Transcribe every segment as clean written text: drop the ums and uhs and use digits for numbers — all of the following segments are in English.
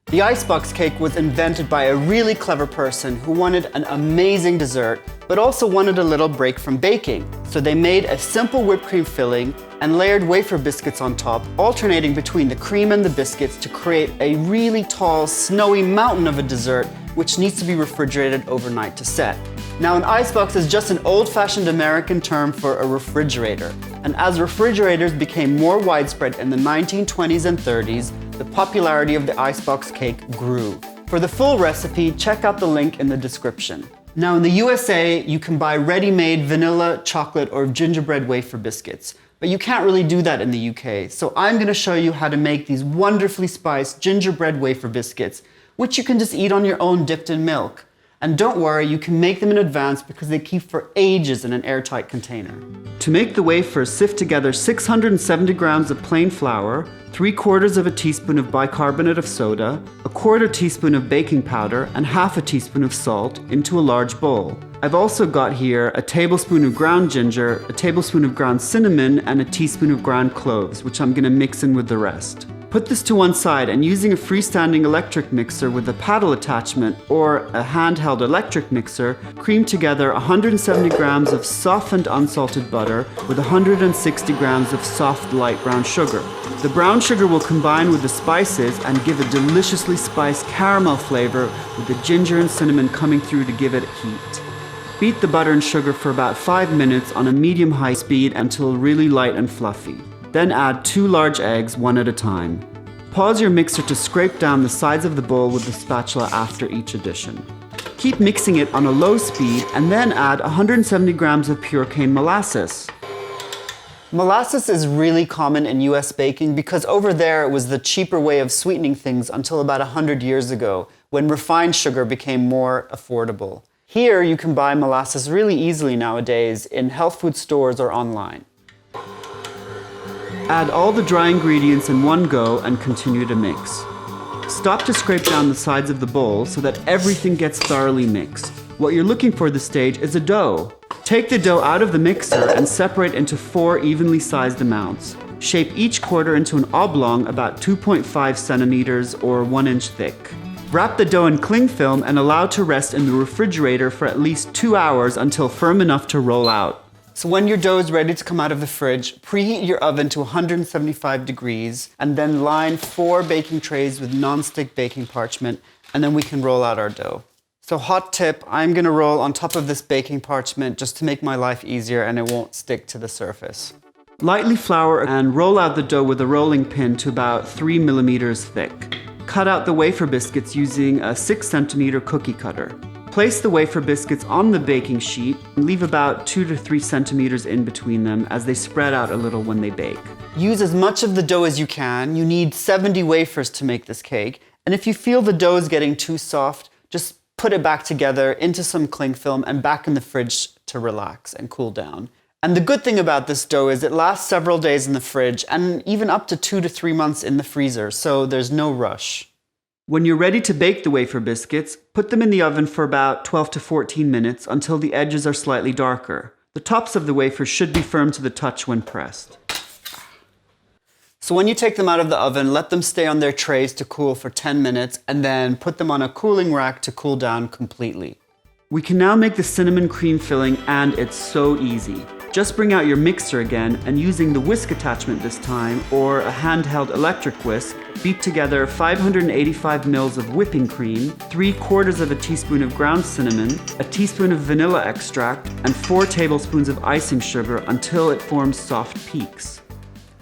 The icebox cake was invented by a really clever person who wanted an amazing dessert, but also wanted a little break from baking. So they made a simple whipped cream filling and layered wafer biscuits on top, alternating between the cream and the biscuits to create a really tall, snowy mountain of a dessert, which needs to be refrigerated overnight to set. Now, an icebox is just an old-fashioned American term for a refrigerator. And as refrigerators became more widespread in the 1920s and 30s, the popularity of the icebox cake grew. For the full recipe, check out the link in the description. Now, in the USA, you can buy ready-made vanilla, chocolate, or gingerbread wafer biscuits. But you can't really do that in the UK. So I'm going to show you how to make these wonderfully spiced gingerbread wafer biscuits, which you can just eat on your own dipped in milk. And don't worry, you can make them in advance because they keep for ages in an airtight container. To make the wafers, sift together 670 grams of plain flour, 3/4 teaspoon of bicarbonate of soda, 1/4 teaspoon of baking powder, and 1/2 teaspoon of salt into a large bowl. I've also got here a tablespoon of ground ginger, a tablespoon of ground cinnamon, and a teaspoon of ground cloves, which I'm going to mix in with the rest. Put this to one side, and using a freestanding electric mixer with a paddle attachment or a handheld electric mixer, cream together 170 grams of softened unsalted butter with 160 grams of soft light brown sugar. The brown sugar will combine with the spices and give a deliciously spiced caramel flavor with the ginger and cinnamon coming through to give it heat. Beat the butter and sugar for about 5 minutes on a medium-high speed until really light and fluffy. Then add 2 large eggs, one at a time. Pause your mixer to scrape down the sides of the bowl with the spatula after each addition. Keep mixing it on a low speed and then add 170 grams of pure cane molasses. Molasses is really common in US baking because over there it was the cheaper way of sweetening things until about 100 years ago, when refined sugar became more affordable. Here you can buy molasses really easily nowadays in health food stores or online. Add all the dry ingredients in one go and continue to mix. Stop to scrape down the sides of the bowl so that everything gets thoroughly mixed. What you're looking for at this stage is a dough. Take the dough out of the mixer and separate into 4 evenly sized amounts. Shape each quarter into an oblong about 2.5 centimeters or 1 inch thick. Wrap the dough in cling film and allow to rest in the refrigerator for at least 2 hours until firm enough to roll out. So when your dough is ready to come out of the fridge, preheat your oven to 175 degrees and then line 4 baking trays with non-stick baking parchment, and then we can roll out our dough. So hot tip, I'm going to roll on top of this baking parchment just to make my life easier and it won't stick to the surface. Lightly flour and roll out the dough with a rolling pin to about 3 millimeters thick. Cut out the wafer biscuits using a 6 centimeter cookie cutter. Place the wafer biscuits on the baking sheet and leave about 2 to 3 centimeters in between them as they spread out a little when they bake. Use as much of the dough as you can. You need 70 wafers to make this cake. And if you feel the dough is getting too soft, just put it back together into some cling film and back in the fridge to relax and cool down. And the good thing about this dough is it lasts several days in the fridge and even up to 2 to 3 months in the freezer, so there's no rush. When you're ready to bake the wafer biscuits, put them in the oven for about 12 to 14 minutes until the edges are slightly darker. The tops of the wafers should be firm to the touch when pressed. So when you take them out of the oven, let them stay on their trays to cool for 10 minutes and then put them on a cooling rack to cool down completely. We can now make the cinnamon cream filling, and it's so easy. Just bring out your mixer again and using the whisk attachment this time, or a handheld electric whisk, beat together 585 mils of whipping cream, 3/4 teaspoon of ground cinnamon, a teaspoon of vanilla extract, and 4 tablespoons of icing sugar until it forms soft peaks.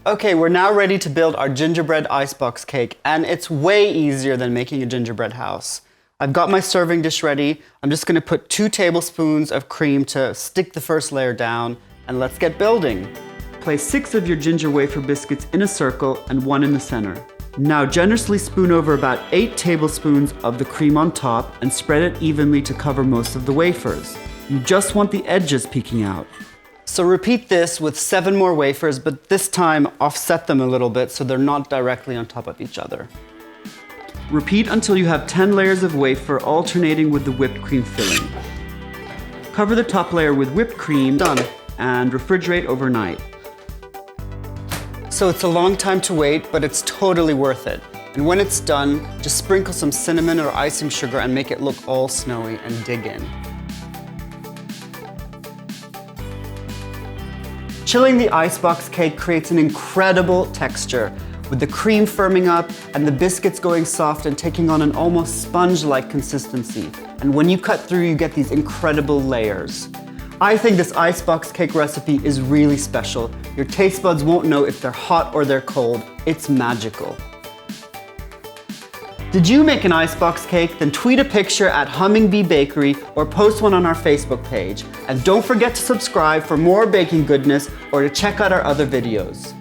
Okay, we're now ready to build our gingerbread icebox cake, and it's way easier than making a gingerbread house. I've got my serving dish ready. I'm just going to put 2 tablespoons of cream to stick the first layer down, and let's get building. Place 6 of your ginger wafer biscuits in a circle and 1 in the center. Now generously spoon over about 8 tablespoons of the cream on top and spread it evenly to cover most of the wafers. You just want the edges peeking out. So repeat this with 7 more wafers, but this time offset them a little bit so they're not directly on top of each other. Repeat until you have 10 layers of wafer alternating with the whipped cream filling. Cover the top layer with whipped cream. Done. And refrigerate overnight. So it's a long time to wait, but it's totally worth it. And when it's done, just sprinkle some cinnamon or icing sugar and make it look all snowy and dig in. Chilling the icebox cake creates an incredible texture, with the cream firming up and the biscuits going soft and taking on an almost sponge-like consistency. And when you cut through, you get these incredible layers. I think this icebox cake recipe is really special. Your taste buds won't know if they're hot or they're cold. It's magical. Did you make an icebox cake? Then tweet a picture at Hummingbird Bakery or post one on our Facebook page. And don't forget to subscribe for more baking goodness or to check out our other videos.